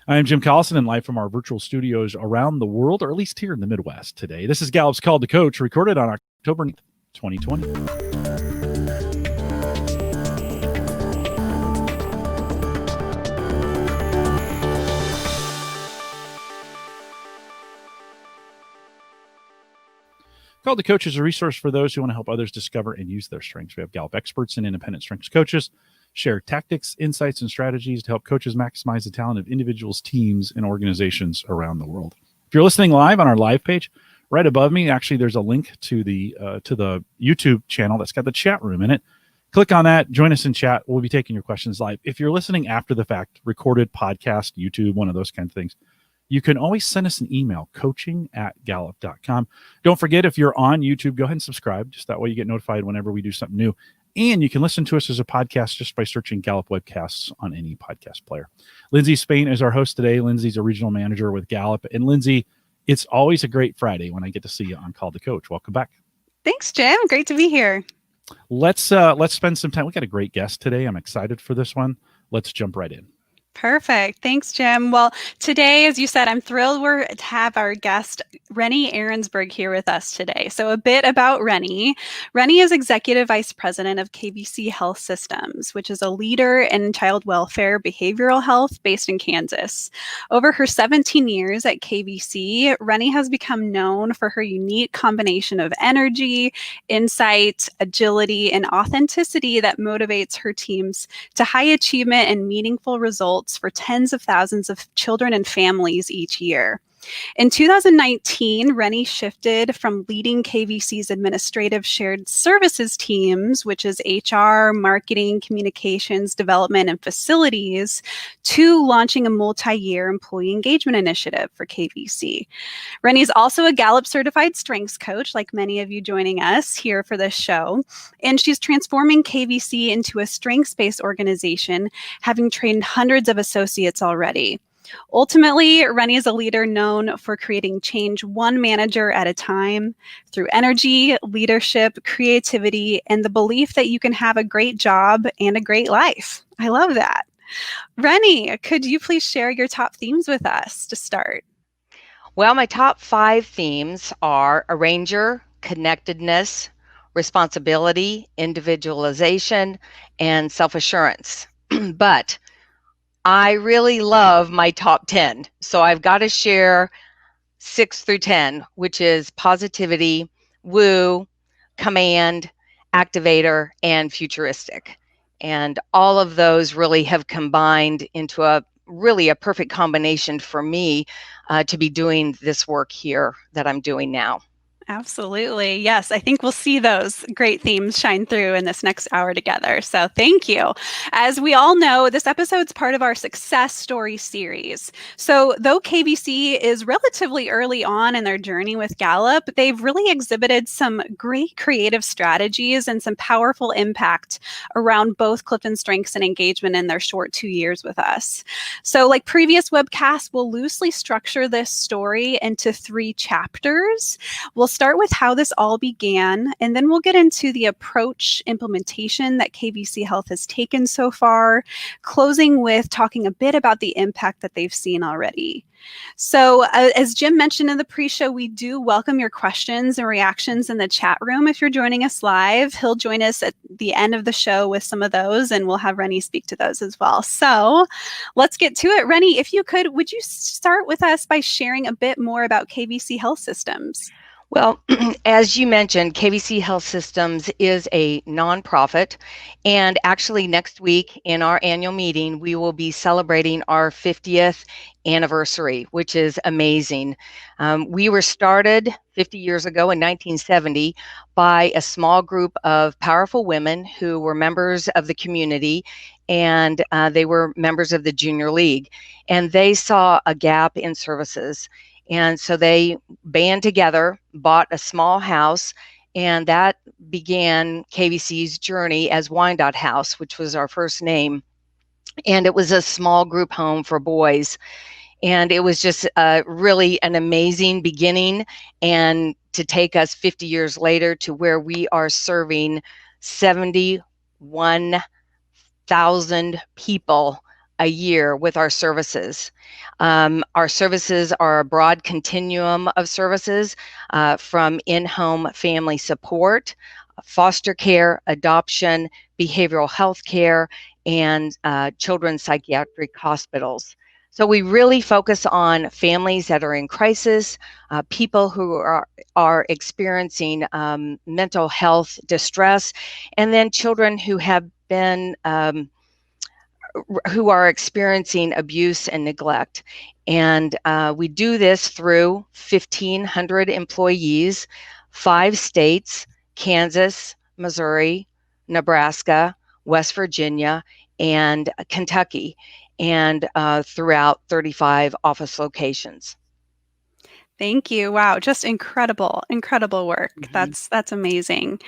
I'm Jim Collison, and live from our virtual studios around the world, or at least here in the Midwest today. This is Gallup's Call to Coach, recorded on October 9th, 2020. Call to Coach is a resource for those who want to help others discover and use their strengths. We have Gallup experts and independent strengths coaches share tactics, insights, and strategies to help coaches maximize the talent of individuals, teams, and organizations around the world. If you're listening live on our live page, right above me, actually, there's a link to the YouTube channel that's got the chat room in it. Click on that, join us in chat. We'll be taking your questions live. If you're listening after the fact, recorded podcast, YouTube, one of those kind of things, you can always send us an email, coaching@gallup.com. Don't forget, if you're on YouTube, go ahead and subscribe. Just that way you get notified whenever we do something new. And you can listen to us as a podcast just by searching Gallup Webcasts on any podcast player. Lindsay Spain is our host today. Lindsay's a regional manager with Gallup. And Lindsay, it's always a great Friday when I get to see you on Call to Coach. Welcome back. Thanks, Jim. Great to be here. Let's spend some time. We got a great guest today. I'm excited for this one. Let's jump right in. Perfect. Thanks, Jim. Well, today, as you said, I'm thrilled to have our guest, Renny Arensberg, here with us today. So a bit about Renny. Renny is Executive Vice President of KVC Health Systems, which is a leader in child welfare behavioral health based in Kansas. Over her 17 years at KVC, Renny has become known for her unique combination of energy, insight, agility, and authenticity that motivates her teams to high achievement and meaningful results for tens of thousands of children and families each year. In 2019, Renny shifted from leading KVC's administrative shared services teams, which is HR, marketing, communications, development, and facilities, to launching a multi-year employee engagement initiative for KVC. Renny is also a Gallup certified strengths coach, like many of you joining us here for this show, and she's transforming KVC into a strengths-based organization, having trained hundreds of associates already. Ultimately, Renny is a leader known for creating change one manager at a time through energy, leadership, creativity, and the belief that you can have a great job and a great life. I love that. Renny, could you please share your top themes with us to start? Well, my top 5 themes are arranger, connectedness, responsibility, individualization, and self-assurance. But I really love my top 10. So I've got to share 6 through 10, which is positivity, woo, command, activator, and futuristic. And all of those really have combined into a perfect combination for me to be doing this work here that I'm doing now. Absolutely. Yes, I think we'll see those great themes shine through in this next hour together. So thank you. As we all know, this episode's part of our success story series. So though KVC is relatively early on in their journey with Gallup, they've really exhibited some great creative strategies and some powerful impact around both CliftonStrengths and engagement in their short 2 years with us. So like previous webcasts, we'll loosely structure this story into 3 chapters. We'll start with how this all began, and then we'll get into the approach implementation that KVC Health has taken so far, closing with talking a bit about the impact that they've seen already. So as Jim mentioned in the pre-show, we do welcome your questions and reactions in the chat room. If you're joining us live, he'll join us at the end of the show with some of those, and we'll have Renny speak to those as well. So let's get to it. Renny, if you could, would you start with us by sharing a bit more about KVC Health Systems? Well, as you mentioned, KVC Health Systems is a nonprofit, and actually next week in our annual meeting, we will be celebrating our 50th anniversary, which is amazing. We were started 50 years ago in 1970 by a small group of powerful women who were members of the community, and they were members of the Junior League, and they saw a gap in services. And so they band together, bought a small house, and that began KVC's journey as Wyandotte House, which was our first name. And it was a small group home for boys. And it was just really an amazing beginning, and to take us 50 years later to where we are serving 71,000 people a year with our services. Our services are a broad continuum of services from in-home family support, foster care, adoption, behavioral health care, and children's psychiatric hospitals. So we really focus on families that are in crisis, people who are experiencing mental health distress, and then children who have been who are experiencing abuse and neglect. And we do this through 1,500 employees, 5 states, Kansas, Missouri, Nebraska, West Virginia, and Kentucky, and throughout 35 office locations. Thank you. Wow, just incredible work. That's amazing.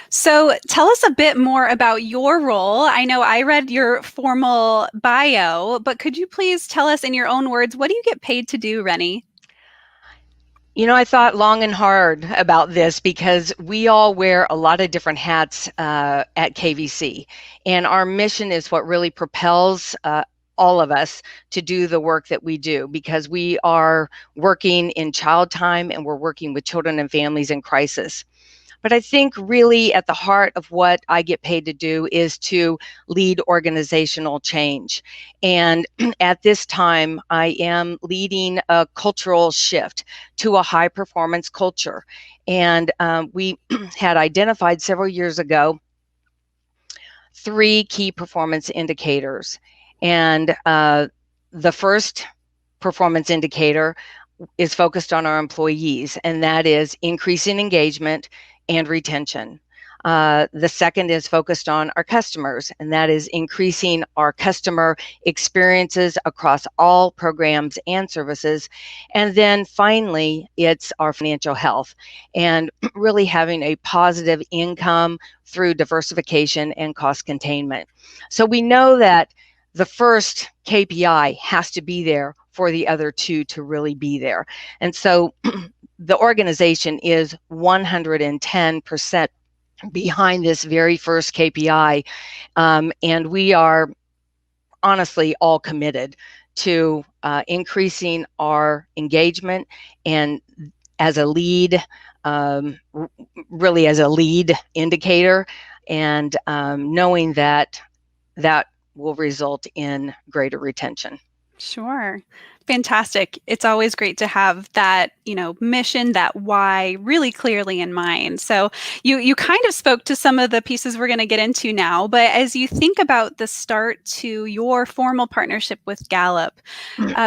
So tell us a bit more about your role. I know I read your formal bio, but could you please tell us in your own words, what do you get paid to do, Renny? You know, I thought long and hard about this because we all wear a lot of different hats at KVC, and our mission is what really propels all of us to do the work that we do, because we are working in child time and we're working with children and families in crisis. But I think really at the heart of what I get paid to do is to lead organizational change. And at this time, I am leading a cultural shift to a high performance culture. And we had identified several years ago 3 key performance indicators. And the first performance indicator is focused on our employees, and that is increasing engagement and retention. The second is focused on our customers, and that is increasing our customer experiences across all programs and services. And then finally, it's our financial health and really having a positive income through diversification and cost containment. So we know that the first KPI has to be there for the other 2 to really be there. And so the organization is 110% behind this very first KPI. And we are honestly all committed to increasing our engagement and as a lead, really as a lead indicator, and knowing that that will result in greater retention. Sure. Fantastic. It's always great to have that, mission, that why really clearly in mind. So you kind of spoke to some of the pieces we're going to get into now, but as you think about the start to your formal partnership with Gallup,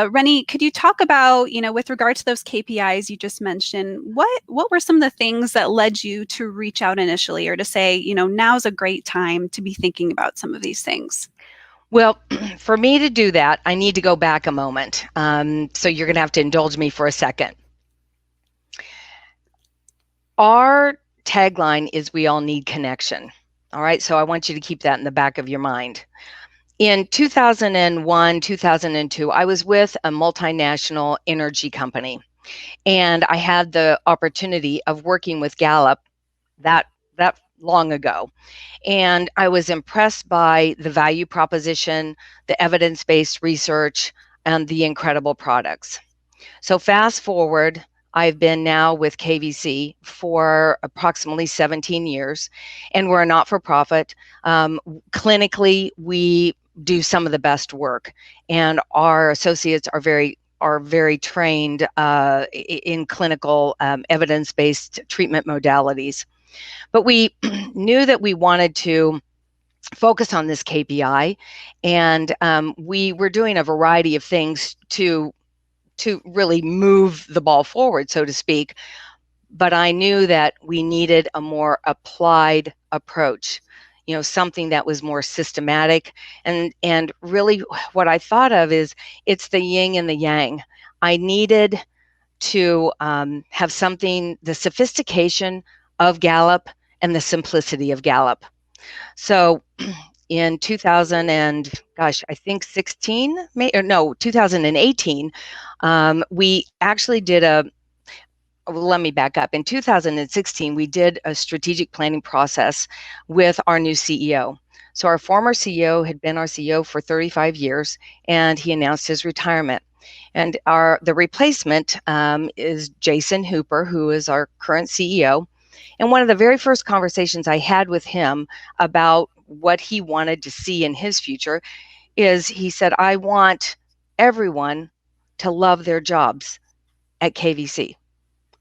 Renny, could you talk about, with regard to those KPIs you just mentioned, what were some of the things that led you to reach out initially, or to say, now's a great time to be thinking about some of these things? Well, for me to do that, I need to go back a moment. So you're going to have to indulge me for a second. Our tagline is "We all need connection." All right, so I want you to keep that in the back of your mind. In 2001, 2002, I was with a multinational energy company, and I had the opportunity of working with Gallup that long ago. And I was impressed by the value proposition, the evidence-based research, and the incredible products. So fast forward, I've been now with KVC for approximately 17 years, and we're a not-for-profit. Clinically, we do some of the best work, and our associates are very trained in clinical evidence-based treatment modalities. But we knew that we wanted to focus on this KPI, and we were doing a variety of things to really move the ball forward, so to speak. But I knew that we needed a more applied approach, something that was more systematic. And really what I thought of is it's the yin and the yang. I needed to have something, the sophistication of Gallup and the simplicity of Gallup. So in 2018, we actually did let me back up. In 2016, we did a strategic planning process with our new CEO. So our former CEO had been our CEO for 35 years, and he announced his retirement. And the replacement is Jason Hooper, who is our current CEO. And one of the very first conversations I had with him about what he wanted to see in his future is he said, I want everyone to love their jobs at KVC.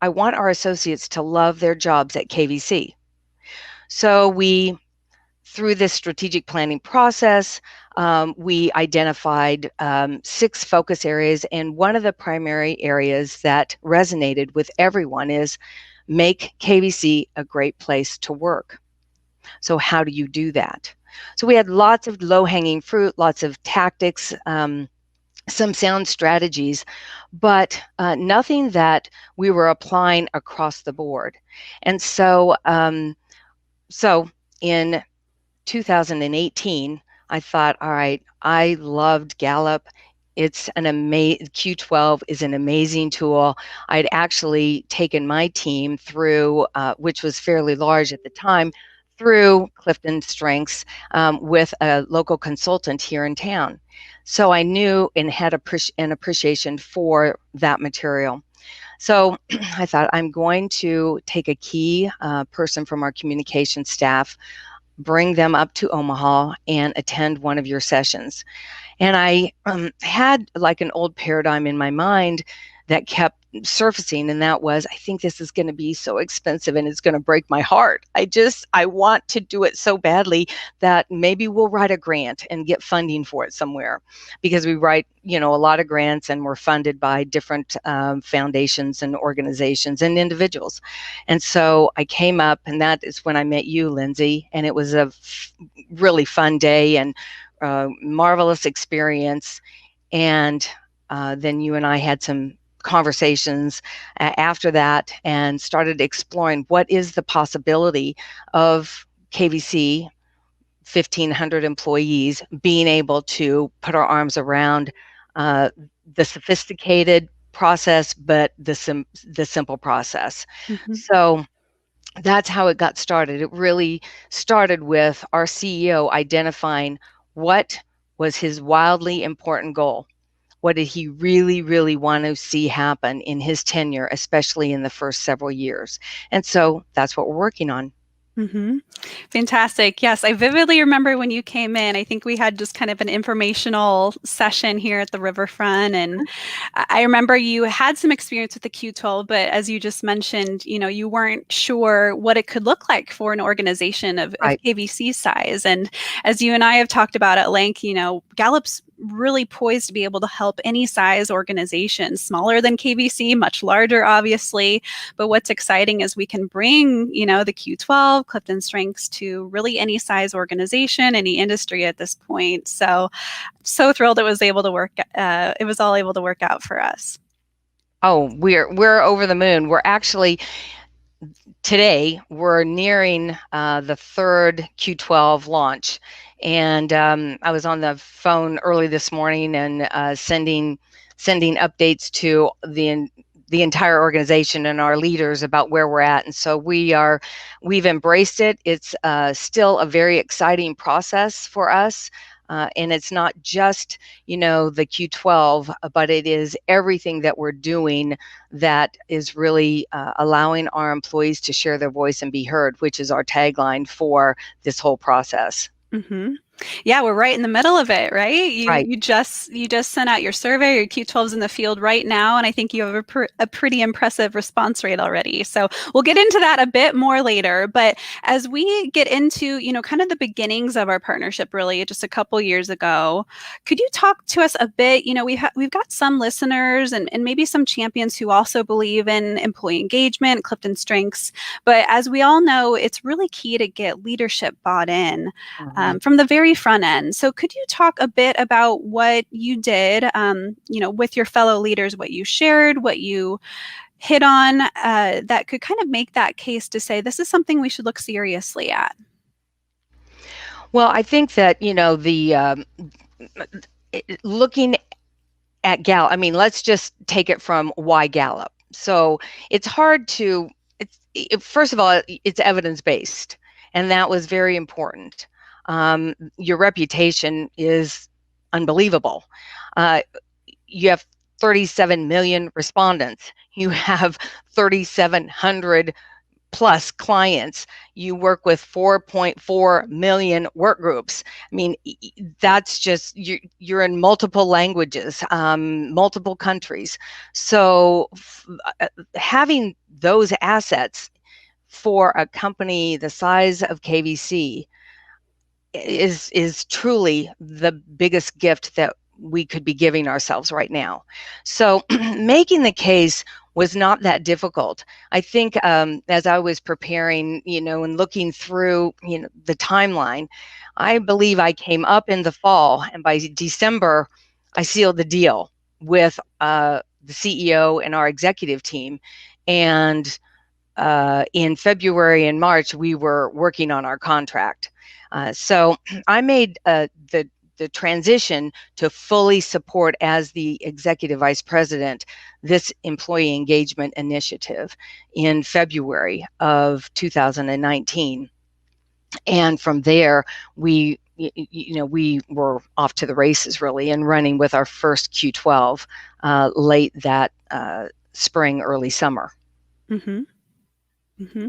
I want our associates to love their jobs at KVC. So through this strategic planning process, we identified 6 focus areas. And one of the primary areas that resonated with everyone is make KVC a great place to work. So how do you do that? So we had lots of low-hanging fruit, lots of tactics, some sound strategies, but nothing that we were applying across the board. And so, in 2018, I thought, all right, I loved Gallup. It's an Q12 is an amazing tool. I'd actually taken my team through, which was fairly large at the time, through CliftonStrengths with a local consultant here in town. So I knew and had an appreciation for that material. So I thought, I'm going to take a key person from our communication staff, bring them up to Omaha and attend one of your sessions. And I had like an old paradigm in my mind that kept surfacing, and that was, I think this is going to be so expensive and it's going to break my heart. I want to do it so badly that maybe we'll write a grant and get funding for it somewhere, because we write, a lot of grants and we're funded by different foundations and organizations and individuals. And so I came up, and that is when I met you, Lindsay, and it was a really fun day and marvelous experience. And then you and I had some conversations after that and started exploring what is the possibility of KVC, 1,500 employees, being able to put our arms around the sophisticated process, but the simple process. Mm-hmm. So that's how it got started. It really started with our CEO identifying what was his wildly important goal. What did he really, really want to see happen in his tenure, especially in the first several years? And so that's what we're working on. Mm-hmm. Fantastic. Yes, I vividly remember when you came in. I think we had just kind of an informational session here at the riverfront. And I remember you had some experience with the Q12, but as you just mentioned, you weren't sure what it could look like for an organization of KVC size. And as you and I have talked about at length, Gallup's really poised to be able to help any size organization, smaller than KVC, much larger, obviously. But what's exciting is we can bring, the Q12, CliftonStrengths to really any size organization, any industry at this point. So thrilled it was able to work. It was all able to work out for us. Oh, we're over the moon. We're actually today we're nearing the 3rd Q12 launch. And I was on the phone early this morning and sending updates to the entire organization and our leaders about where we're at. And so we've embraced it. It's still a very exciting process for us. And it's not just, the Q12, but it is everything that we're doing that is really allowing our employees to share their voice and be heard, which is our tagline for this whole process. Mm-hmm. Yeah, we're right in the middle of it, right? You just sent out your survey. Your Q12's in the field right now, and I think you have a pretty impressive response rate already. So we'll get into that a bit more later. But as we get into, kind of the beginnings of our partnership, really just a couple years ago, could you talk to us a bit? We've got some listeners and maybe some champions who also believe in employee engagement, CliftonStrengths. But as we all know, it's really key to get leadership bought in from the very front end. So could you talk a bit about what you did, with your fellow leaders, what you shared, what you hit on that could kind of make that case to say, this is something we should look seriously at? Well, I think that, looking at Gallup, let's just take it from why Gallup. So it's hard to, first of all, it's evidence-based, and that was very important. your reputation is unbelievable. You have 37 million respondents. You have 3,700 plus clients. You work with 4.4 million work groups. I mean, that's just, you're in multiple languages, multiple countries. So having those assets for a company the size of KVC is truly the biggest gift that we could be giving ourselves right now. So making the case was not that difficult. I think as I was preparing, and looking through, the timeline, I believe I came up in the fall, and by December, I sealed the deal with the CEO and our executive team. And in February and March, we were working on our contract. So I made the transition to fully support as the executive vice president this employee engagement initiative in February of 2019. And from there, we were off to the races, really, and running with our first Q12 late that spring, early summer. Mm-hmm. Mm-hmm.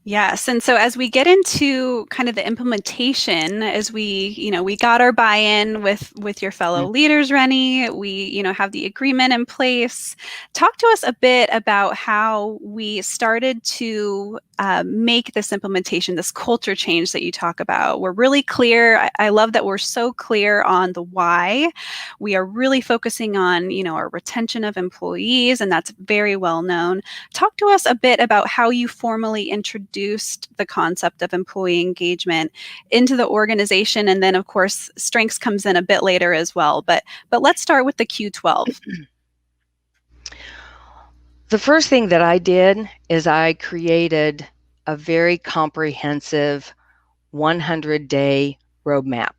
Yes. And so as we get into kind of the implementation, as we got our buy-in with your fellow leaders, Renny, we, have the agreement in place. Talk to us a bit about how we started to make this implementation, this culture change that you talk about. We're really clear. I love that we're so clear on the why. We are really focusing on, our retention of employees, and that's very well known. Talk to us a bit about how you formally introduced the concept of employee engagement into the organization. And then, of course, strengths comes in a bit later as well. But let's start with the Q12. The first thing that I did is I created a very comprehensive 100-day roadmap.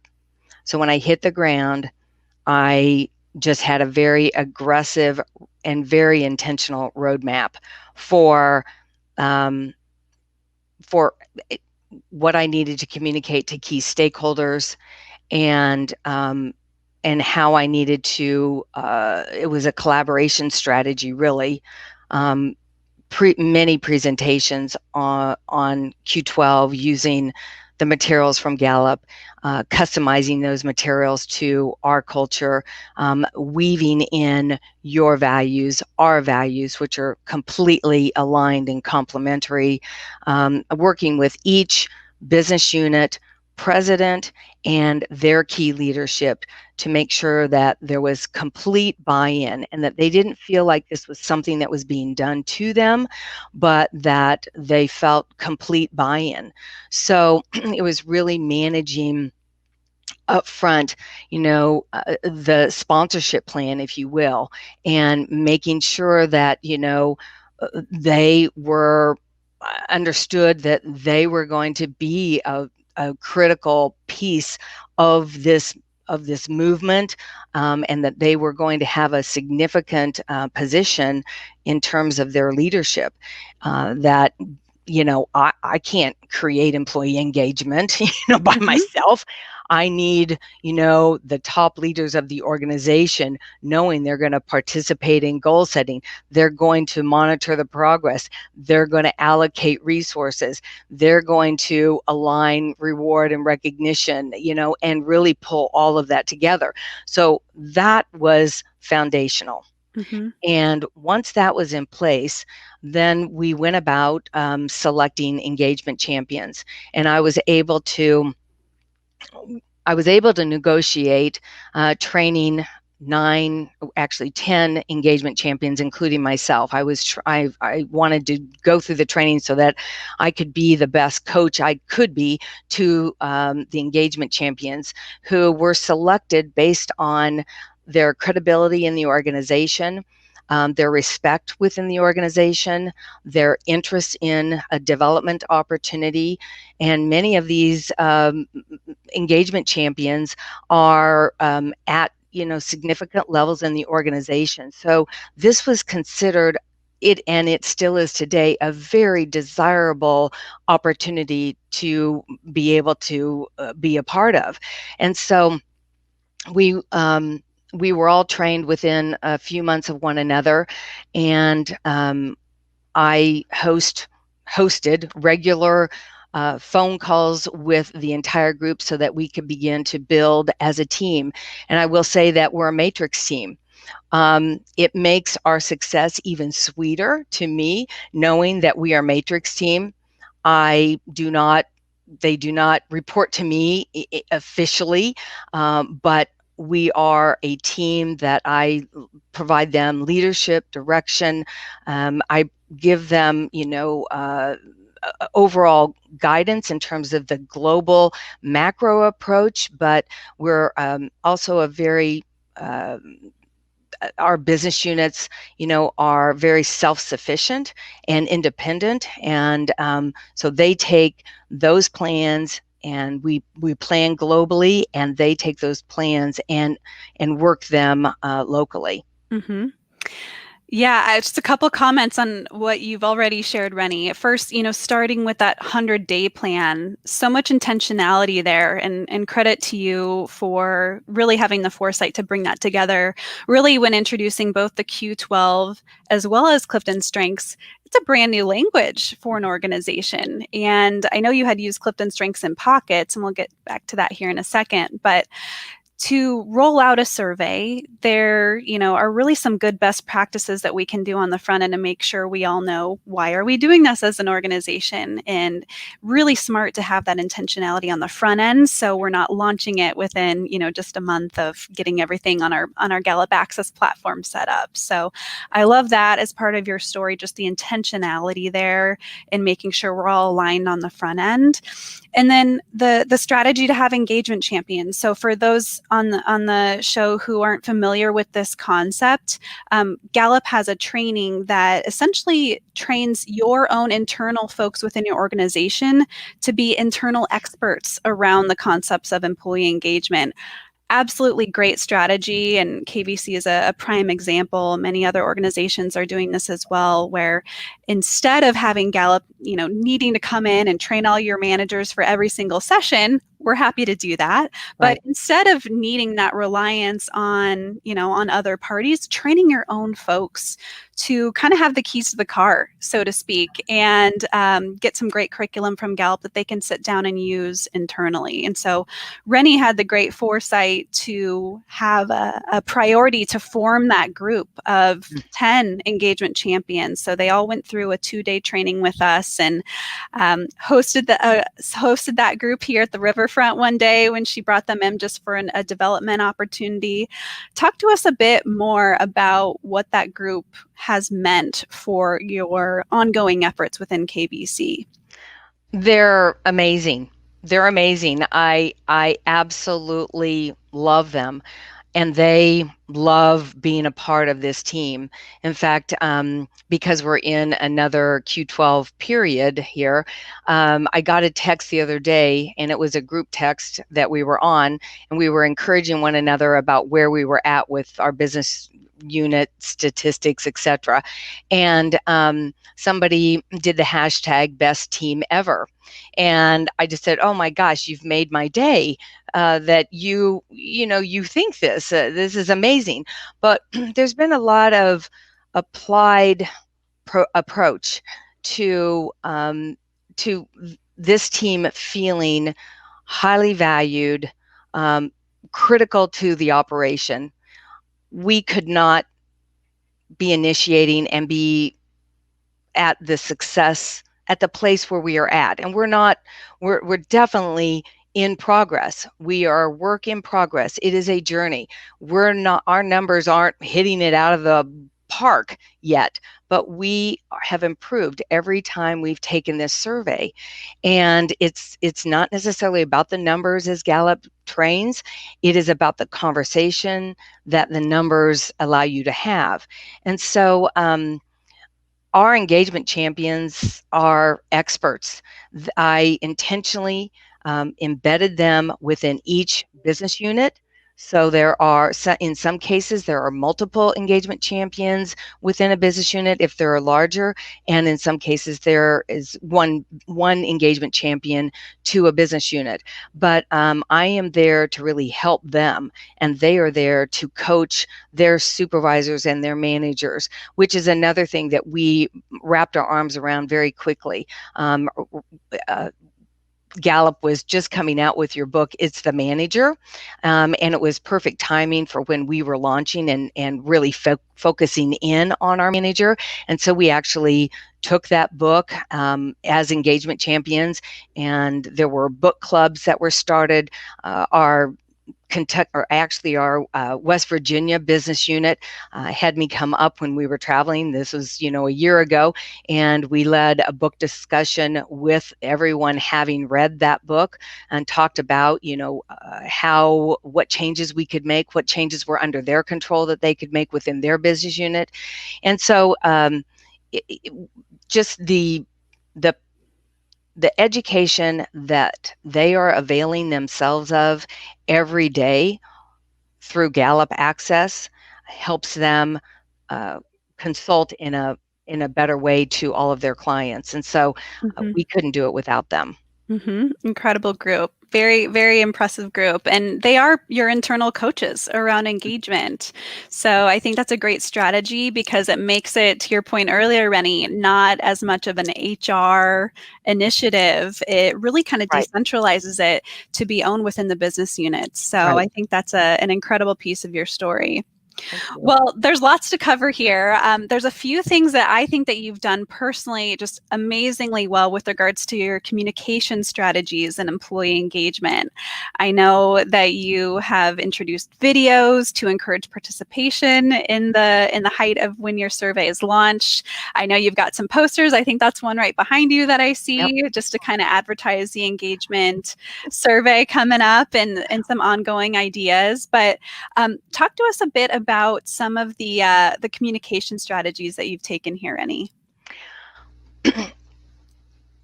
So when I hit the ground, I just had a very aggressive and very intentional roadmap for what I needed to communicate to key stakeholders, and how I needed to. It was a collaboration strategy, really. Many presentations on Q12 using the materials from Gallup, customizing those materials to our culture, weaving in your values, our values, which are completely aligned and complementary, working with each business unit president and their key leadership to make sure that there was complete buy-in and that they didn't feel like this was something that was being done to them, but that they felt complete buy-in. So it was really managing up front, the sponsorship plan, if you will, and making sure that, they were understood that they were going to be a critical piece of this movement, and that they were going to have a significant position in terms of their leadership. That I can't create employee engagement, by myself. I need, the top leaders of the organization knowing they're going to participate in goal setting. They're going to monitor the progress. They're going to allocate resources. They're going to align reward and recognition, and really pull all of that together. So that was foundational. Mm-hmm. And once that was in place, then we went about selecting engagement champions, and I was able to negotiate training 10 engagement champions, including myself. I wanted to go through the training so that I could be the best coach I could be to the engagement champions, who were selected based on their credibility in the organization, their respect within the organization, their interest in a development opportunity. And many of these engagement champions are at significant levels in the organization. So this was considered it still is today a very desirable opportunity to be able to be a part of. And so we were all trained within a few months of one another, and I hosted regular phone calls with the entire group so that we could begin to build as a team. And I will say that we're a matrix team. It makes our success even sweeter to me, knowing that we are matrix team. They do not report to me officially, but we are a team that I provide them leadership, direction. I give them, overall guidance in terms of the global macro approach, but we're also a very our business units, are very self-sufficient and independent, and so they take those plans, and we plan globally, and they take those plans and work them locally. Mm-hmm. Yeah, just a couple comments on what you've already shared, Renny. At first, starting with that 100-day plan, so much intentionality there, and credit to you for really having the foresight to bring that together. Really, when introducing both the Q12 as well as CliftonStrengths, it's a brand new language for an organization. And I know you had used CliftonStrengths in pockets, and we'll get back to that here in a second, but to roll out a survey, there, are really some good best practices that we can do on the front end to make sure we all know, why are we doing this as an organization? And really smart to have that intentionality on the front end, so we're not launching it within, just a month of getting everything on our Gallup Access platform set up. So I love that as part of your story, just the intentionality there and making sure we're all aligned on the front end. And then the strategy to have engagement champions. So for those on the show who aren't familiar with this concept, Gallup has a training that essentially trains your own internal folks within your organization to be internal experts around the concepts of employee engagement. Absolutely great strategy, and KVC is a prime example. Many other organizations are doing this as well, where instead of having Gallup, needing to come in and train all your managers for every single session, we're happy to do that. Right. But instead of needing that reliance on, on other parties, training your own folks to kind of have the keys to the car, so to speak, and get some great curriculum from Gallup that they can sit down and use internally. And so Renny had the great foresight to have a priority to form that group of 10 engagement champions. So they all went through a 2-day training with us, and hosted that group here at the riverfront one day when she brought them in just for a development opportunity. Talk to us a bit more about what that group has meant for your ongoing efforts within KVC. They're amazing. I absolutely love them, and they love being a part of this team. In fact, because we're in another Q12 period here, I got a text the other day, and it was a group text that we were on, and we were encouraging one another about where we were at with our business unit statistics, etc. And somebody did the hashtag best team ever. And I just said, oh my gosh, you've made my day, that you think this is amazing. But there's been a lot of applied approach to this team feeling highly valued, critical to the operation. We could not be initiating and be at the success at the place where we are at. And we're definitely in progress. We are a work in progress. It is a journey. Our numbers aren't hitting it out of the park yet, but we have improved every time we've taken this survey. And it's not necessarily about the numbers as Gallup trains. It is about the conversation that the numbers allow you to have. And so our engagement champions are experts. I intentionally embedded them within each business unit So there are, in some cases, there are multiple engagement champions within a business unit if they're larger, and in some cases there is one engagement champion to a business unit. But I am there to really help them, and they are there to coach their supervisors and their managers, which is another thing that we wrapped our arms around very quickly. Gallup was just coming out with your book, It's the Manager, and it was perfect timing for when we were launching and really focusing in on our manager. And so we actually took that book as engagement champions, and there were book clubs that were started. Our West Virginia business unit had me come up when we were traveling. This was, a year ago, and we led a book discussion with everyone having read that book and talked about, what changes we could make, what changes were under their control that they could make within their business unit. And so just the education that they are availing themselves of every day through Gallup Access helps them consult in a better way to all of their clients. And so we couldn't do it without them. Incredible group. Very, very impressive group. And they are your internal coaches around engagement. So I think that's a great strategy because it makes it, to your point earlier, Renny, not as much of an HR initiative. It really kind of decentralizes it to be owned within the business unit. So I think that's an incredible piece of your story. Well, there's lots to cover here. There's a few things that I think that you've done personally just amazingly well with regards to your communication strategies and employee engagement. I know that you have introduced videos to encourage participation in the height of when your survey is launched. I know you've got some posters. I think that's one right behind you that I see, just to kind of advertise the engagement survey coming up and some ongoing ideas. But talk to us a bit about some of the communication strategies that you've taken here, Renny.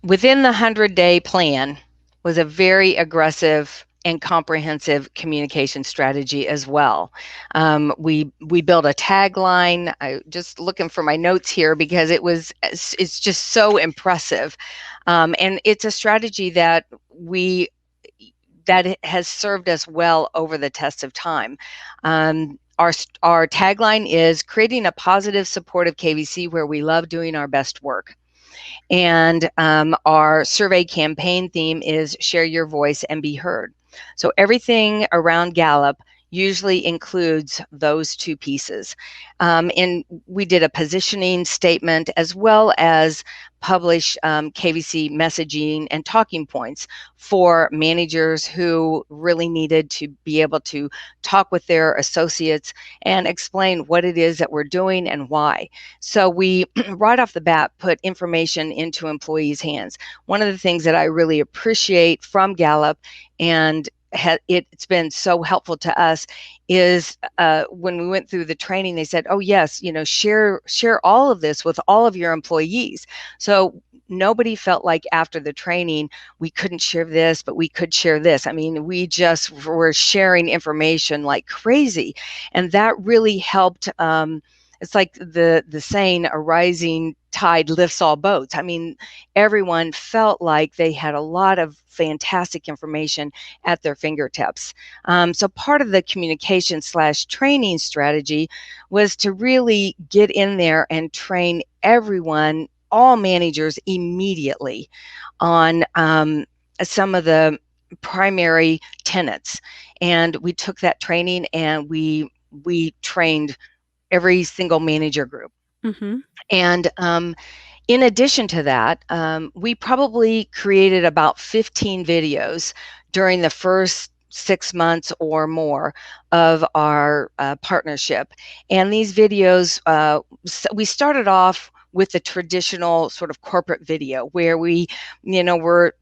Within the 100-day plan was a very aggressive and comprehensive communication strategy as well. We built a tagline. I just looking for my notes here because it's just so impressive, and it's a strategy that has served us well over the test of time. Our tagline is creating a positive, supportive KVC where we love doing our best work. And our survey campaign theme is share your voice and be heard. So everything around Gallup usually includes those two pieces. And we did a positioning statement as well as publish KVC messaging and talking points for managers who really needed to be able to talk with their associates and explain what it is that we're doing and why. So we right off the bat put information into employees' hands. One of the things that I really appreciate from Gallup, and it's been so helpful to us, is when we went through the training, they said, oh yes, share all of this with all of your employees. So nobody felt like after the training, we couldn't share this, but we could share this. I mean, we just were sharing information like crazy. And that really helped. It's like the saying, a rising tide lifts all boats. I mean, everyone felt like they had a lot of fantastic information at their fingertips. So part of the communication / training strategy was to really get in there and train everyone, all managers, immediately on some of the primary tenets. And we took that training and we trained every single manager group. And in addition to that, we probably created about 15 videos during the first 6 months or more of our partnership. And these videos, we started off with the traditional sort of corporate video where we, were,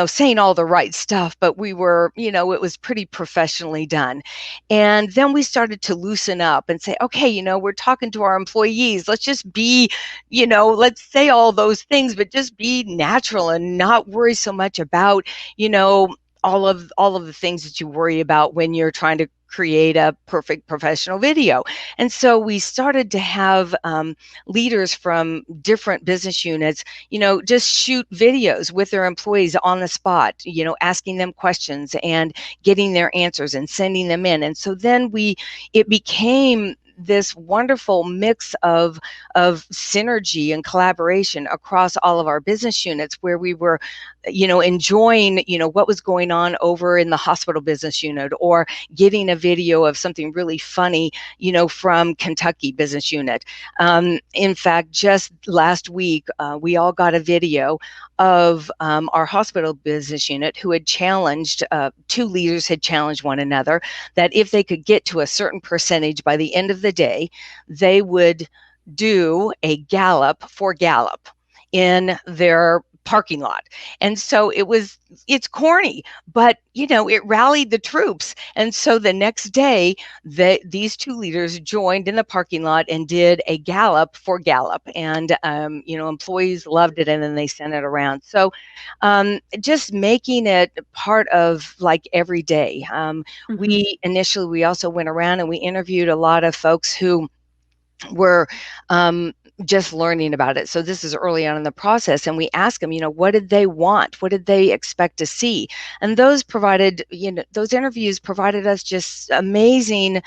saying all the right stuff, but we were, it was pretty professionally done. And then we started to loosen up and say, okay, we're talking to our employees. Let's just be, let's say all those things, but just be natural and not worry so much about, all of the things that you worry about when you're trying to create a perfect professional video. And so we started to have leaders from different business units, just shoot videos with their employees on the spot, asking them questions and getting their answers and sending them in. And so then it became this wonderful mix of synergy and collaboration across all of our business units, where we were, enjoying, what was going on over in the hospital business unit, or getting a video of something really funny, from Kentucky business unit. In fact, just last week, we all got a video of our hospital business unit who had challenged, two leaders had challenged one another, that if they could get to a certain percentage by the end of the day, they would do a gallop for Gallup in their parking lot. And so it's corny, but it rallied the troops. And so the next day, these two leaders joined in the parking lot and did a gallop for Gallup. And employees loved it, and then they sent it around. So just making it part of like every day. We also went around and we interviewed a lot of folks who were just learning about it. So this is early on in the process, and we asked them, what did they want? What did they expect to see? And those interviews provided us just amazing,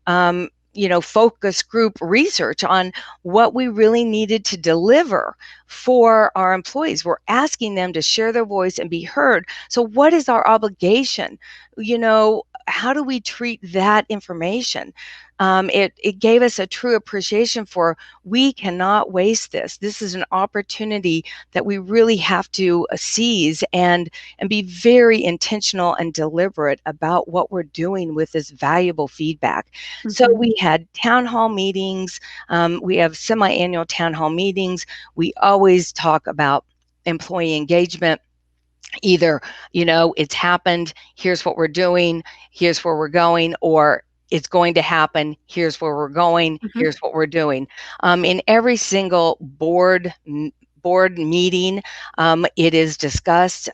focus group research on what we really needed to deliver for our employees. We're asking them to share their voice and be heard. So what is our obligation? How do we treat that information? It gave us a true appreciation for, we cannot waste this. This is an opportunity that we really have to seize and be very intentional and deliberate about what we're doing with this valuable feedback. So we had town hall meetings. We have semi-annual town hall meetings. We always talk about employee engagement. Either, it's happened, here's what we're doing, here's where we're going, or it's going to happen, here's where we're going, here's what we're doing. In every single board meeting, it is discussed.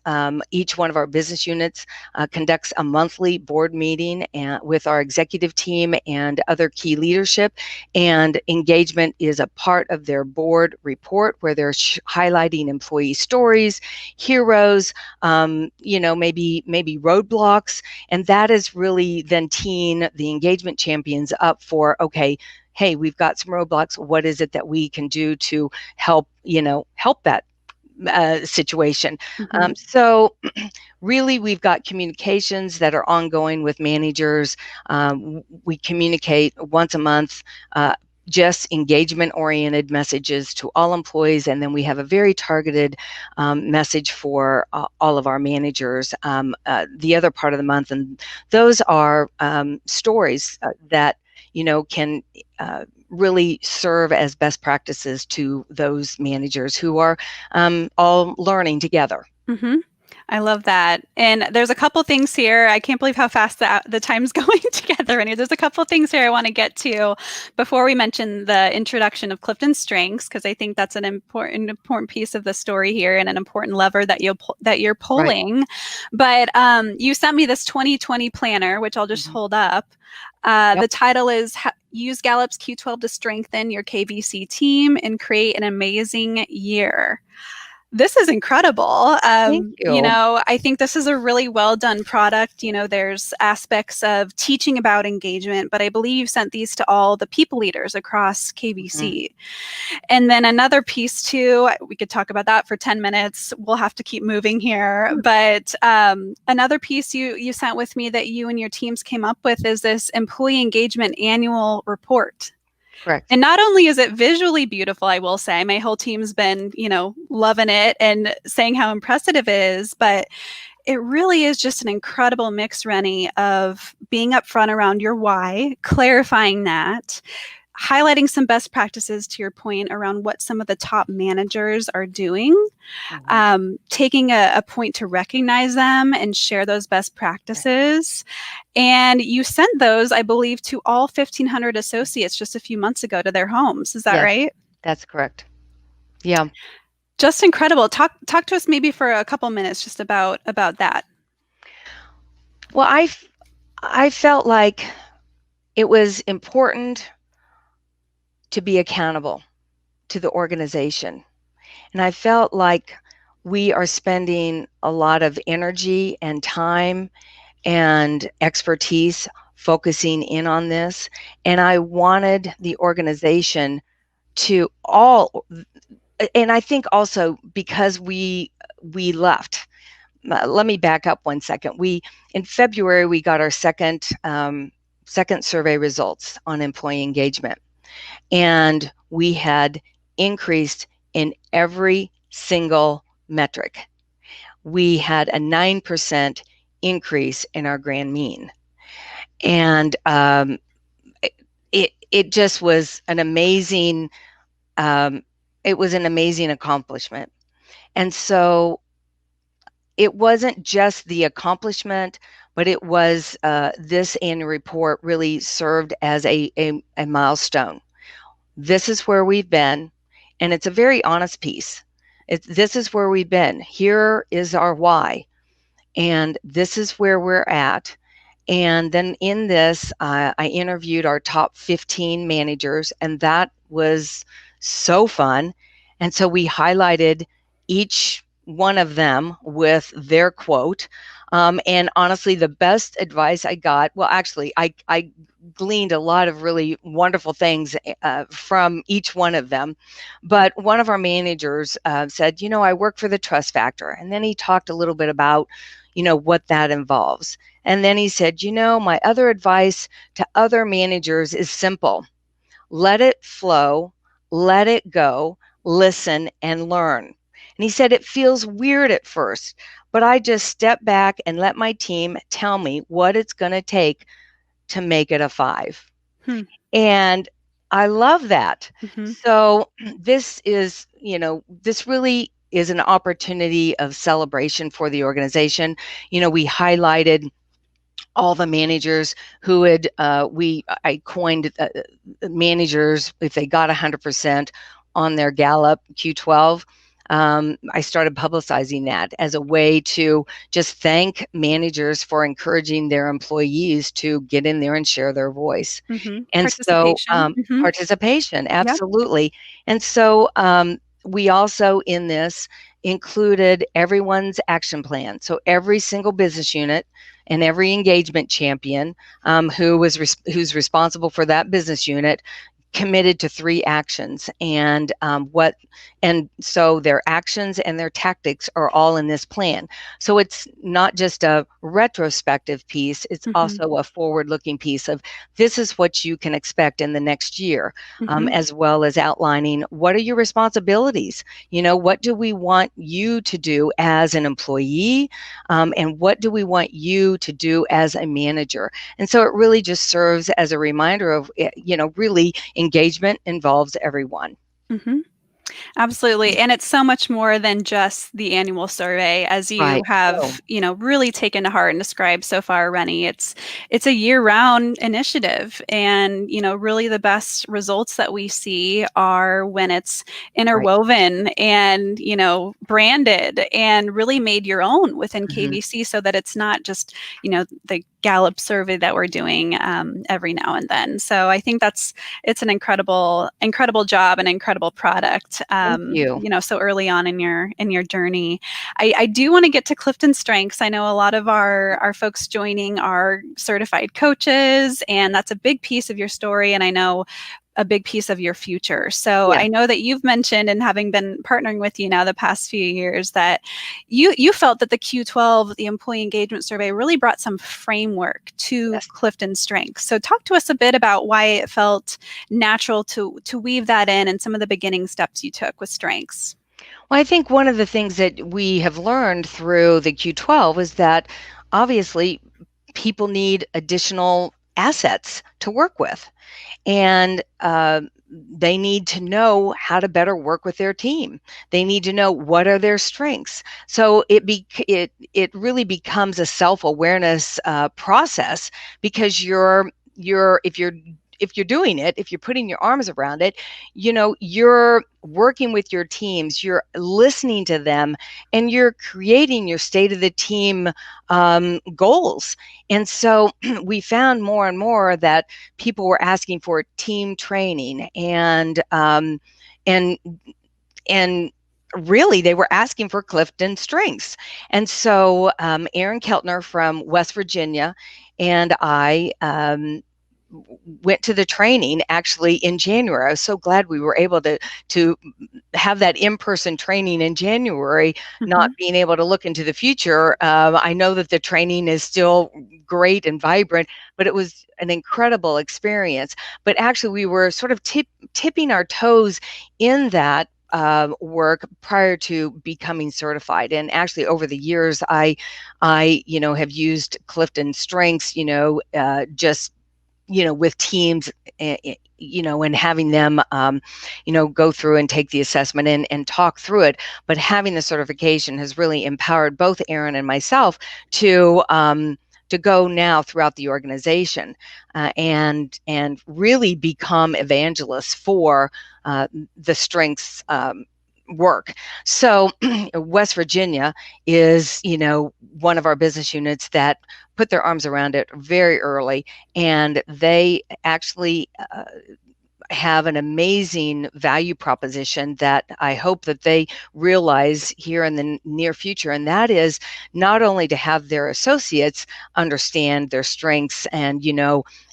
Each one of our business units conducts a monthly board meeting with our executive team and other key leadership, and engagement is a part of their board report, where they're highlighting employee stories, heroes, maybe roadblocks, and that is really then teeing the engagement champions up for, okay, hey, we've got some roadblocks. What is it that we can do to help that situation? So really, we've got communications that are ongoing with managers. We communicate once a month, just engagement-oriented messages to all employees, and then we have a very targeted message for all of our managers the other part of the month, and those are stories that can really serve as best practices to those managers who are all learning together. I love that. And there's a couple things here. I can't believe how fast the time's going together. And there's a couple things here I want to get to before we mention the introduction of CliftonStrengths, because I think that's an important piece of the story here, and an important lever that you're pulling. Right. But you sent me this 2020 planner, which I'll just hold up. The title is Use Gallup's Q12 to Strengthen Your KVC Team and Create an Amazing Year. This is incredible. Thank you. I think this is a really well done product. There's aspects of teaching about engagement, but I believe you've sent these to all the people leaders across KVC. And then another piece too, we could talk about that for 10 minutes. We'll have to keep moving here. But another piece you sent with me that you and your teams came up with is this employee engagement annual report. Correct. And not only is it visually beautiful, I will say, my whole team's been, loving it and saying how impressive it is, but it really is just an incredible mix, Renny, of being upfront around your why, clarifying that, highlighting some best practices, to your point, around what some of the top managers are doing, taking a point to recognize them and share those best practices. And you sent those, I believe, to all 1,500 associates just a few months ago to their homes. Is that right? That's correct. Yeah. Just incredible. Talk to us maybe for a couple minutes just about that. Well, I felt like it was important to be accountable to the organization. And I felt like we are spending a lot of energy and time and expertise focusing in on this. And I wanted the organization to all, and I think also because we left. Let me back up 1 second. In February, we got our second survey results on employee engagement. And we had increased in every single metric. We had a 9% increase in our grand mean. And it just was an amazing, it was an amazing accomplishment. And so it wasn't just the accomplishment, but it was this annual report really served as a milestone. This is where we've been, and it's a very honest piece. This is where we've been. Here is our why, and this is where we're at. And then in this, I interviewed our top 15 managers, and that was so fun. And so we highlighted each one of them with their quote. And honestly, the best advice I got, well, actually, I gleaned a lot of really wonderful things from each one of them. But one of our managers said, I work for the trust factor. And then he talked a little bit about, what that involves. And then he said, my other advice to other managers is simple. Let it flow, let it go, listen, and learn. And he said, it feels weird at first, but I just step back and let my team tell me what it's going to take to make it a 5. And I love that. So this is, this really is an opportunity of celebration for the organization. We highlighted all the managers who had, I coined managers, if they got 100% on their Gallup Q12, I started publicizing that as a way to just thank managers for encouraging their employees to get in there and share their voice. And so participation, absolutely. Yep. And so we also in this included everyone's action plan. So every single business unit and every engagement champion who's responsible for that business unit committed to 3 actions, and so their actions and their tactics are all in this plan. So it's not just a retrospective piece, it's also a forward-looking piece of this is what you can expect in the next year, as well as outlining what are your responsibilities, what do we want you to do as an employee, and what do we want you to do as a manager. And so it really just serves as a reminder of, really engagement involves everyone. Absolutely. And it's so much more than just the annual survey, as you have, really taken to heart and described so far, Renny. It's a year-round initiative. And, really the best results that we see are when it's interwoven and, branded and really made your own within KVC, so that it's not just, the Gallup survey that we're doing every now and then. So I think it's an incredible job, an incredible product. Thank you. So early on in your journey. I do want to get to CliftonStrengths. I know a lot of our folks joining are certified coaches, and that's a big piece of your story. And I know a big piece of your future. So I know that you've mentioned, and having been partnering with you now the past few years, that you felt that the Q12, the employee engagement survey, really brought some framework to CliftonStrengths. So talk to us a bit about why it felt natural to weave that in and some of the beginning steps you took with Strengths. Well, I think one of the things that we have learned through the Q12 is that obviously people need additional assets to work with. And they need to know how to better work with their team. They need to know what are their strengths. So it really becomes a self-awareness process, because if you're if you're doing it, if you're putting your arms around it, you're working with your teams, you're listening to them, and you're creating your state of the team goals. And so we found more and more that people were asking for team training, and really they were asking for CliftonStrengths. And so Aaron Keltner from West Virginia and I went to the training actually in January. I was so glad we were able to have that in-person training in January, not being able to look into the future. I know that the training is still great and vibrant, but it was an incredible experience. But actually we were sort of tipping our toes in that work prior to becoming certified. And actually over the years, I have used CliftonStrengths, just with teams, and having them, go through and take the assessment and talk through it. But having the certification has really empowered both Aaron and myself to go now throughout the organization and really become evangelists for the strengths work. So West Virginia is, one of our business units that put their arms around it very early, and they actually have an amazing value proposition that I hope that they realize here in the near future. And that is not only to have their associates understand their strengths and,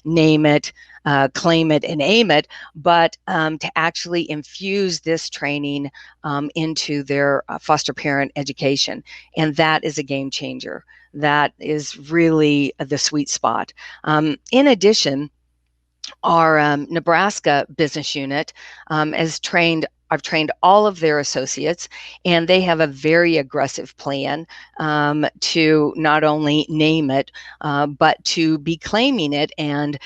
name it, claim it, and aim it, but to actually infuse this training into their foster parent education. And that is a game changer. That is really the sweet spot. In addition, our Nebraska business unit I've trained all of their associates, and they have a very aggressive plan to not only name it, but to be claiming it. And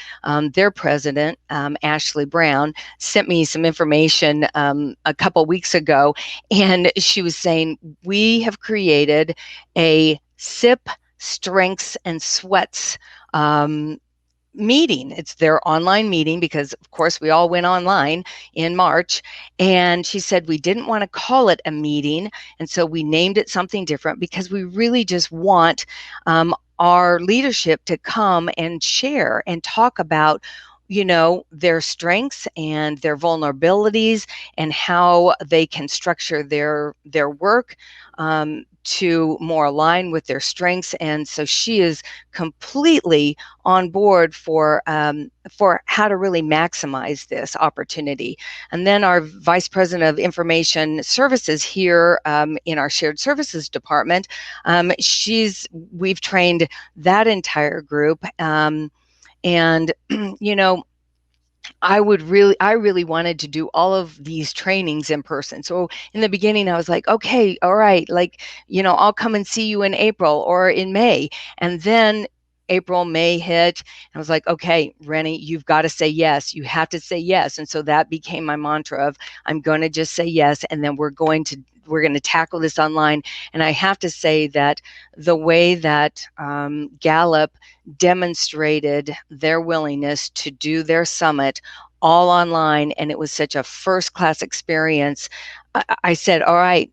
their president, Ashley Brown, sent me some information a couple weeks ago, and she was saying, we have created a SIP Strengths and Sweats meeting. It's their online meeting because, of course, we all went online in March. And she said we didn't want to call it a meeting, and so we named it something different because we really just want our leadership to come and share and talk about their strengths and their vulnerabilities and how they can structure their work to more align with their strengths. And so she is completely on board for how to really maximize this opportunity. And then our Vice President of Information Services here in our Shared Services Department, we've trained that entire group. And I really wanted to do all of these trainings in person. So in the beginning, I was like, okay, all right, I'll come and see you in April or in May. And then April, May hit, and I was like, okay, Renny, you've got to say yes. You have to say yes. And so that became my mantra of, I'm going to just say yes, and then we're going to tackle this online. And I have to say that the way that Gallup demonstrated their willingness to do their summit all online, and it was such a first-class experience, I said, all right,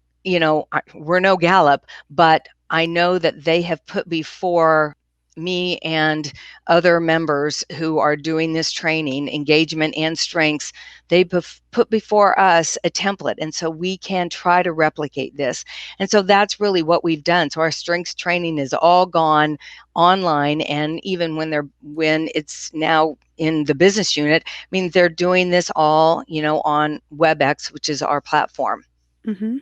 we're no Gallup, but I know that they have put before me and other members who are doing this training, engagement and strengths, they put before us a template. And so we can try to replicate this. And so that's really what we've done. So our strengths training is all gone online. And even when it's now in the business unit, they're doing this all, on WebEx, which is our platform. Mm-hmm.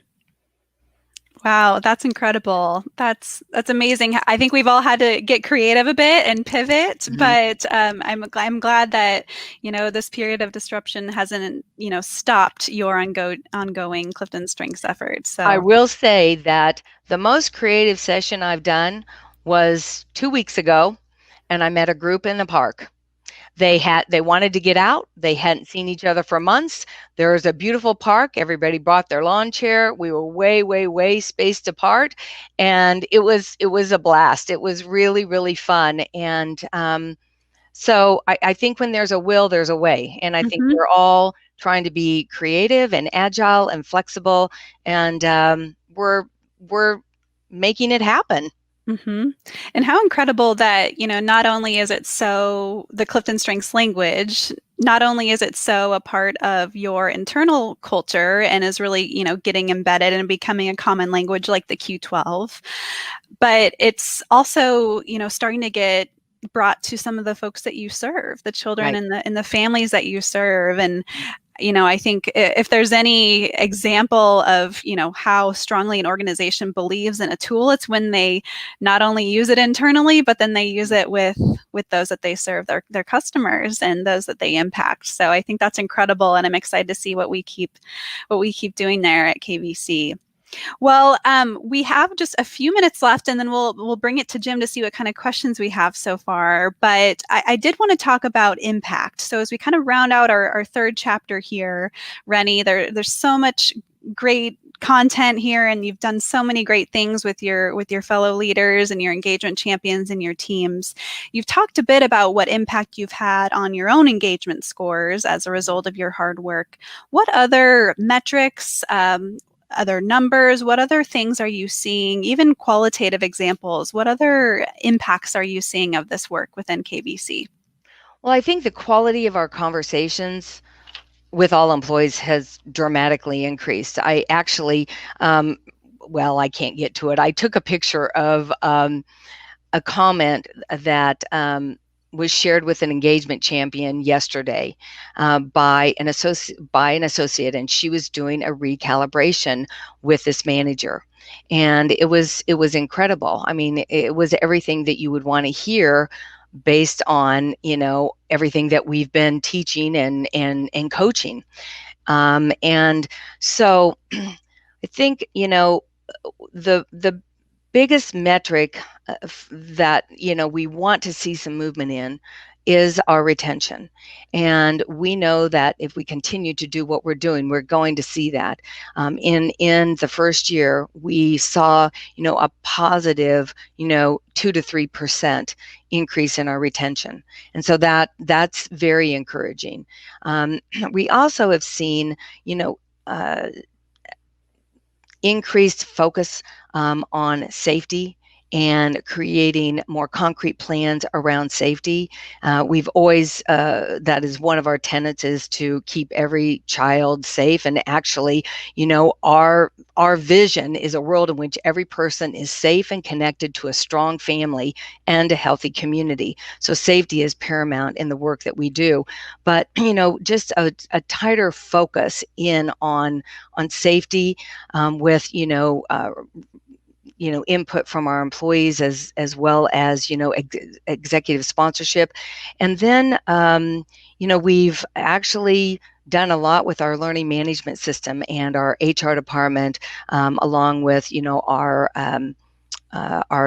Wow, that's incredible. That's amazing. I think we've all had to get creative a bit and pivot, mm-hmm. but I'm glad that this period of disruption hasn't stopped your ongoing CliftonStrengths efforts. So I will say that the most creative session I've done was 2 weeks ago, and I met a group in the park. They wanted to get out. They hadn't seen each other for months. There was a beautiful park. Everybody brought their lawn chair. We were way, way, way spaced apart, and it was a blast. It was really, really fun. And So I think when there's a will, there's a way. And I think Mhm. we're all trying to be creative and agile and flexible, and we're making it happen. Hmm. And how incredible that, not only is it so the CliftonStrengths language, not only is it so a part of your internal culture and is really, getting embedded and becoming a common language like the Q12, but it's also, starting to get brought to some of the folks that you serve, the children Right. and the families that you serve. And I think if there's any example of, how strongly an organization believes in a tool, it's when they not only use it internally, but then they use it with those that they serve, their customers and those that they impact. So I think that's incredible, and I'm excited to see what we keep doing there at KVC. Well, we have just a few minutes left, and then we'll bring it to Jim to see what kind of questions we have so far. But I did want to talk about impact. So as we kind of round out our third chapter here, Renny, there's so much great content here, and you've done so many great things with your fellow leaders and your engagement champions and your teams. You've talked a bit about what impact you've had on your own engagement scores as a result of your hard work. What other metrics, other numbers, what other things are you seeing, even qualitative examples? What other impacts are you seeing of this work within KVC? Well, I think the quality of our conversations with all employees has dramatically increased. I actually, well, I can't get to it. I took a picture of a comment that was shared with an engagement champion yesterday by an associate, and she was doing a recalibration with this manager, and it was incredible. I mean, it was everything that you would want to hear based on everything that we've been teaching and coaching, and so I think the biggest metric that we want to see some movement in is our retention. And we know that if we continue to do what we're doing, we're going to see that. In the first year, we saw a positive 2 to 3% increase in our retention, and so that's very encouraging. We also have seen increased focus on safety and creating more concrete plans around safety. We've always, that is one of our tenets, is to keep every child safe. And actually, our vision is a world in which every person is safe and connected to a strong family and a healthy community. So safety is paramount in the work that we do. But, just a tighter focus in on safety, with input from our employees, as well as executive sponsorship. And then we've actually done a lot with our learning management system and our HR department, along with our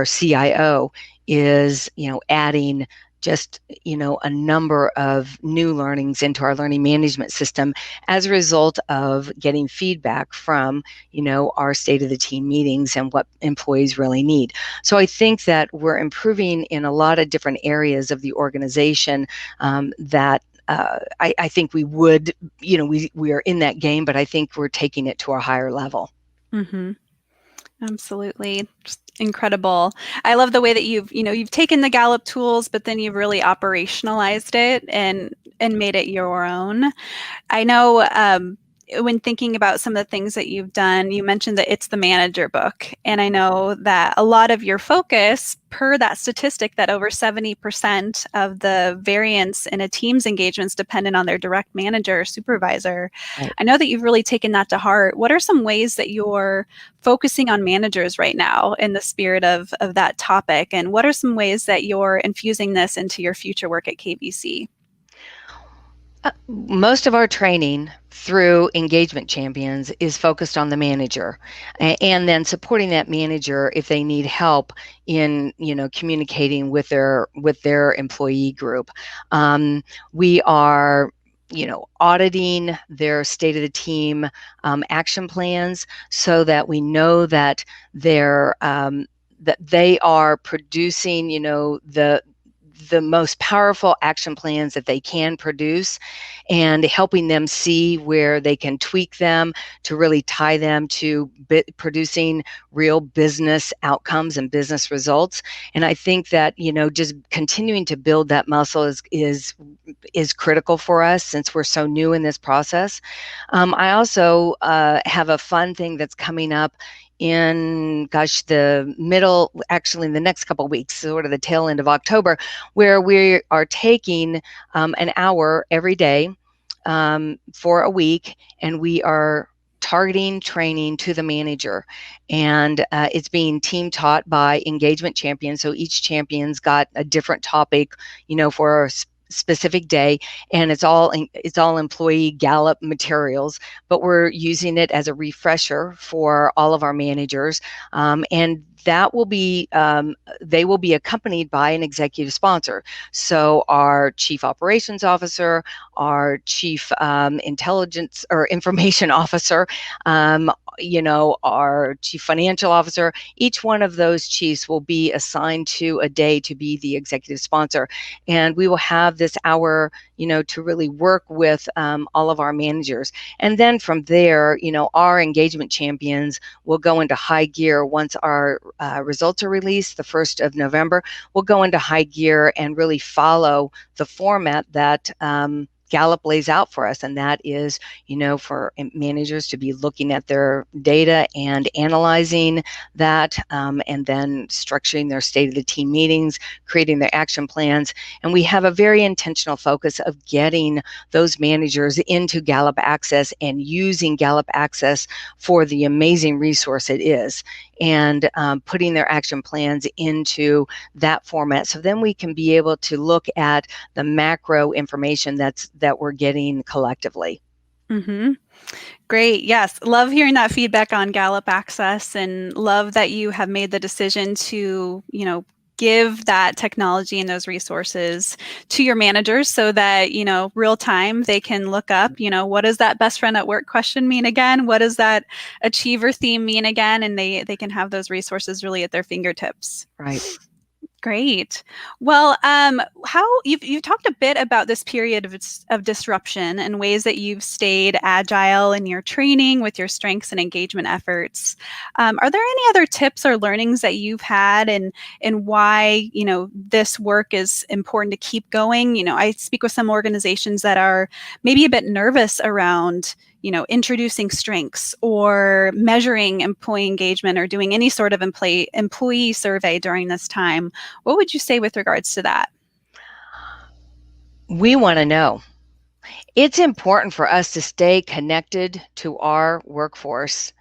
CIO is adding just a number of new learnings into our learning management system as a result of getting feedback from our state of the team meetings and what employees really need. So I think that we're improving in a lot of different areas of the organization, that I think we would, we are in that game, but I think we're taking it to a higher level. Mm-hmm. Absolutely. Just incredible. I love the way that you've taken the Gallup tools, but then you've really operationalized it and made it your own. I know, when thinking about some of the things that you've done, you mentioned that it's the manager book. And I know that a lot of your focus, per that statistic, that over 70% of the variance in a team's engagements dependent on their direct manager or supervisor. Right. I know that you've really taken that to heart. What are some ways that you're focusing on managers right now in the spirit of that topic? And what are some ways that you're infusing this into your future work at KVC? Most of our training through engagement champions is focused on the manager, and then supporting that manager if they need help in communicating with their employee group. We are auditing their state of the team action plans, so that we know that they're that they are producing the most powerful action plans that they can produce, and helping them see where they can tweak them to really tie them to producing real business outcomes and business results. And I think that, just continuing to build that muscle is critical for us since we're so new in this process. I also have a fun thing that's coming up in the next couple of weeks, sort of the tail end of October, where we are taking an hour every day for a week, and we are targeting training to the manager, and it's being team taught by engagement champions. So each champion's got a different topic, for a specific day, and it's all employee Gallup materials, but we're using it as a refresher for all of our managers, and that will be they will be accompanied by an executive sponsor. So our chief operations officer, our chief intelligence or information officer, our chief financial officer, each one of those chiefs will be assigned to a day to be the executive sponsor. And we will have this hour, to really work with all of our managers. And then from there, our engagement champions will go into high gear once our results are released the 1st of November. We'll go into high gear and really follow the format that Gallup lays out for us, and that is, for managers to be looking at their data and analyzing that, and then structuring their state of the team meetings, creating their action plans. And we have a very intentional focus of getting those managers into Gallup Access and using Gallup Access for the amazing resource it is, and putting their action plans into that format. So then we can be able to look at the macro information that we're getting collectively. Mm-hmm. Great. Yes. Love hearing that feedback on Gallup Access, and love that you have made the decision to, give that technology and those resources to your managers so that, real time they can look up, what does that best friend at work question mean again? What does that achiever theme mean again? And they can have those resources really at their fingertips. Right. Great. Well, how you've talked a bit about this period of disruption and ways that you've stayed agile in your training with your strengths and engagement efforts. Are there any other tips or learnings that you've had, and why this work is important to keep going? I speak with some organizations that are maybe a bit nervous around introducing strengths or measuring employee engagement or doing any sort of employee survey during this time. What would you say with regards to that? We want to know. It's important for us to stay connected to our workforce.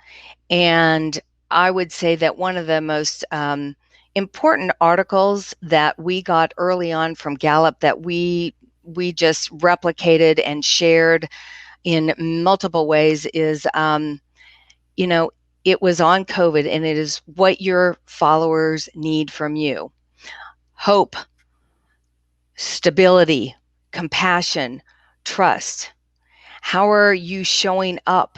And I would say that one of the most important articles that we got early on from Gallup that we just replicated and shared in multiple ways is, it was on COVID, and it is what your followers need from you. Hope, stability, compassion, trust. How are you showing up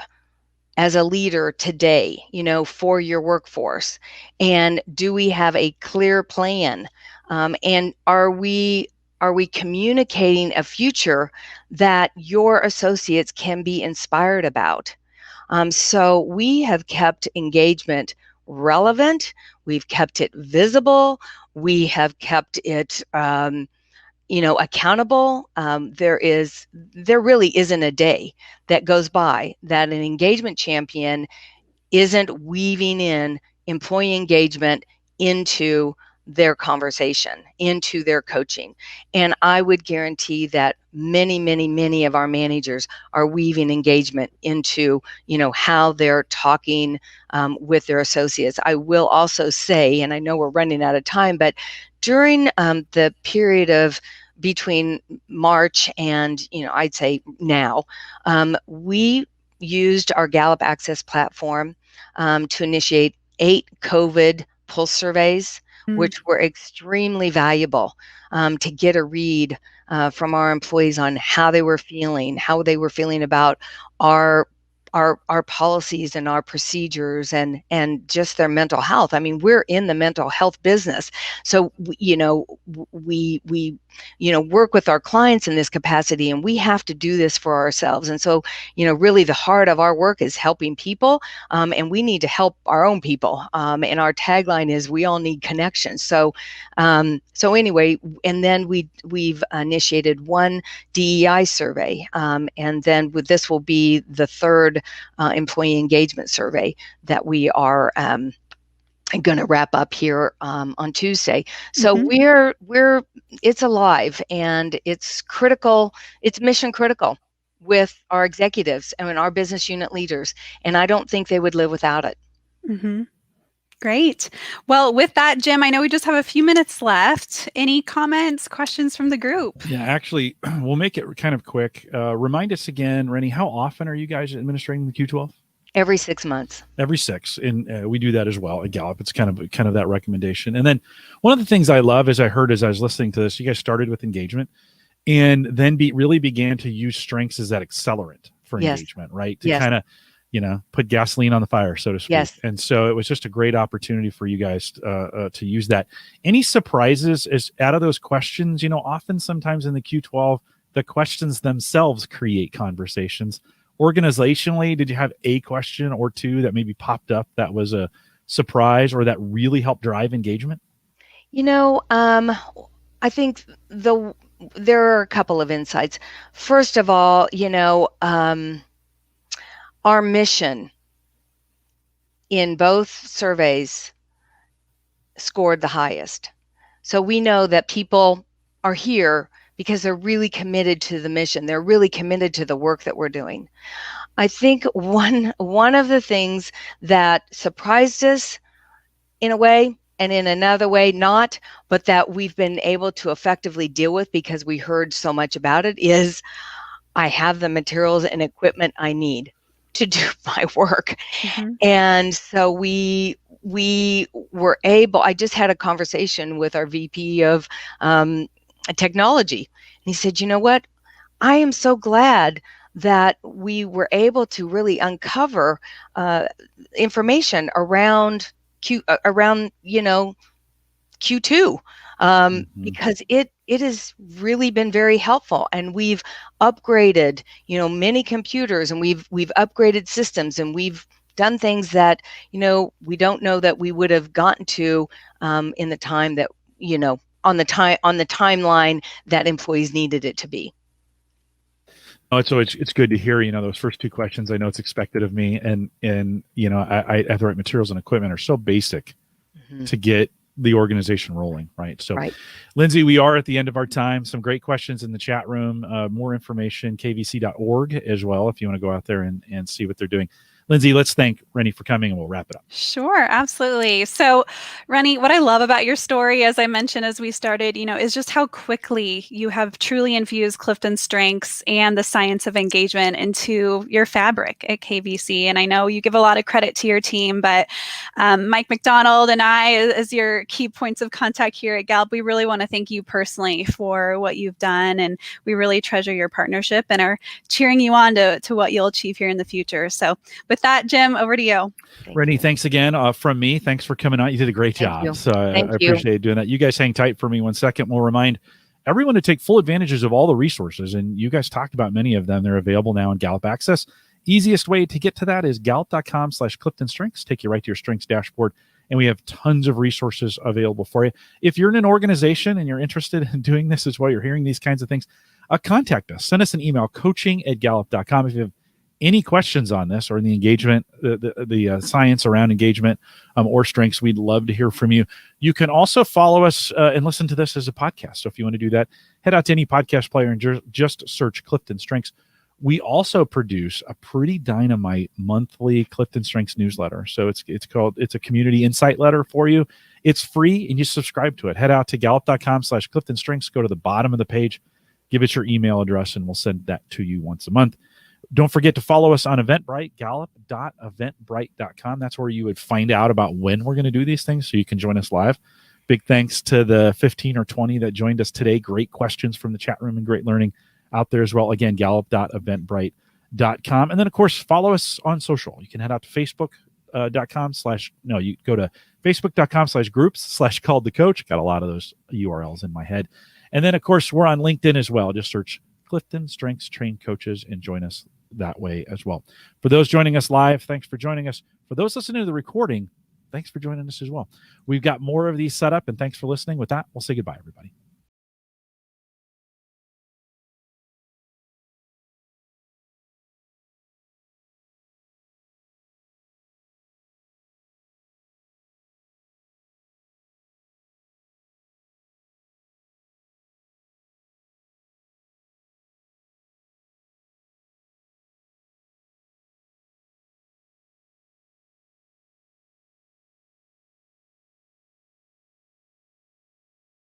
as a leader today, for your workforce? And do we have a clear plan? And are we communicating a future that your associates can be inspired about? So we have kept engagement relevant. We've kept it visible. We have kept it, accountable. There really isn't a day that goes by that an engagement champion isn't weaving in employee engagement into their conversation, into their coaching. And I would guarantee that many, many, many of our managers are weaving engagement into, how they're talking with their associates. I will also say, and I know we're running out of time, but during the period of between March and, I'd say now, we used our Gallup Access platform to initiate 8 COVID pulse surveys, which were extremely valuable to get a read from our employees on how they were feeling about our our policies and our procedures and just their mental health. I mean, we're in the mental health business, so we work with our clients in this capacity, and we have to do this for ourselves. And so really the heart of our work is helping people, and we need to help our own people. And our tagline is, we all need connections. So anyway, and then we've initiated one DEI survey, and then this will be the third employee engagement survey that we are going to wrap up here on Tuesday. So it's alive, and it's critical. It's mission critical with our executives and our business unit leaders, and I don't think they would live without it. Mm-hmm. Great. Well, with that, Jim, I know we just have a few minutes left. Any comments, questions from the group? Yeah, actually, we'll make it kind of quick. Remind us again, Renny, how often are you guys administrating the Q12? Every 6 months. Every 6, and we do that as well at Gallup. It's kind of that recommendation. And then one of the things I love, as I heard as I was listening to this, you guys started with engagement, and then really began to use strengths as that accelerant for engagement, right? To kind of put gasoline on the fire, so to speak. Yes. And so it was just a great opportunity for you guys to use that. Any surprises as out of those questions? Often sometimes in the Q12, the questions themselves create conversations. Organizationally, did you have a question or two that maybe popped up that was a surprise or that really helped drive engagement? I think there are a couple of insights. First of all, our mission in both surveys scored the highest. So we know that people are here because they're really committed to the mission. They're really committed to the work that we're doing. I think one of the things that surprised us in a way, and in another way not, but that we've been able to effectively deal with because we heard so much about it, is I have the materials and equipment I need to do my work. Mm-hmm. And so we were able, I just had a conversation with our VP of technology, and he said, you know what, I am so glad that we were able to really uncover information around Q2, because it has really been very helpful, and we've upgraded many computers, and we've upgraded systems, and we've done things that we don't know that we would have gotten to in the time that on the timeline that employees needed it to be. Oh, so it's good to hear, those first two questions. I know it's expected of me, and I have the right materials and equipment are so basic to get the organization rolling, right? So, Lindsay, we are at the end of our time. Some great questions in the chat room. More information, kvc.org as well, if you want to go out there and see what they're doing. Lindsay, let's thank Renny for coming, and we'll wrap it up. Sure, absolutely. So, Renny, what I love about your story, as I mentioned as we started, is just how quickly you have truly infused CliftonStrengths and the science of engagement into your fabric at KVC. And I know you give a lot of credit to your team, but Mike McDonald and I, as your key points of contact here at Gallup, we really want to thank you personally for what you've done, and we really treasure your partnership and are cheering you on to what you'll achieve here in the future. So, with that, Jim, over to you. Renny, thanks again from me. Thanks for coming out. You did a great job. So I appreciate doing that. You guys hang tight for me 1 second. We'll remind everyone to take full advantages of all the resources. And you guys talked about many of them. They're available now in Gallup Access. Easiest way to get to that is gallup.com/CliftonStrengths. Take you right to your strengths dashboard. And we have tons of resources available for you. If you're in an organization and you're interested in doing this as well, you're hearing these kinds of things, contact us. Send us an email, coaching@gallup.com. If you have any questions on this or the engagement, the science around engagement or strengths, we'd love to hear from you. You can also follow us and listen to this as a podcast. So if you want to do that, head out to any podcast player and just search Clifton Strengths. We also produce a pretty dynamite monthly CliftonStrengths newsletter. So it's a community insight letter for you. It's free and you subscribe to it. Head out to gallup.com/CliftonStrengths. Go to the bottom of the page, give us your email address, and we'll send that to you once a month. Don't forget to follow us on Eventbrite, gallup.eventbrite.com. That's where you would find out about when we're going to do these things so you can join us live. Big thanks to the 15 or 20 that joined us today. Great questions from the chat room and great learning out there as well. Again, gallup.eventbrite.com. And then, of course, follow us on social. You can head out to you go to facebook.com/groups/calledthecoach. Got a lot of those URLs in my head. And then, of course, we're on LinkedIn as well. Just search Clifton Strengths Trained Coaches and join us that way as well. For those joining us live, thanks for joining us. For those listening to the recording, thanks for joining us as well. We've got more of these set up, and thanks for listening. With that, we'll say goodbye, everybody.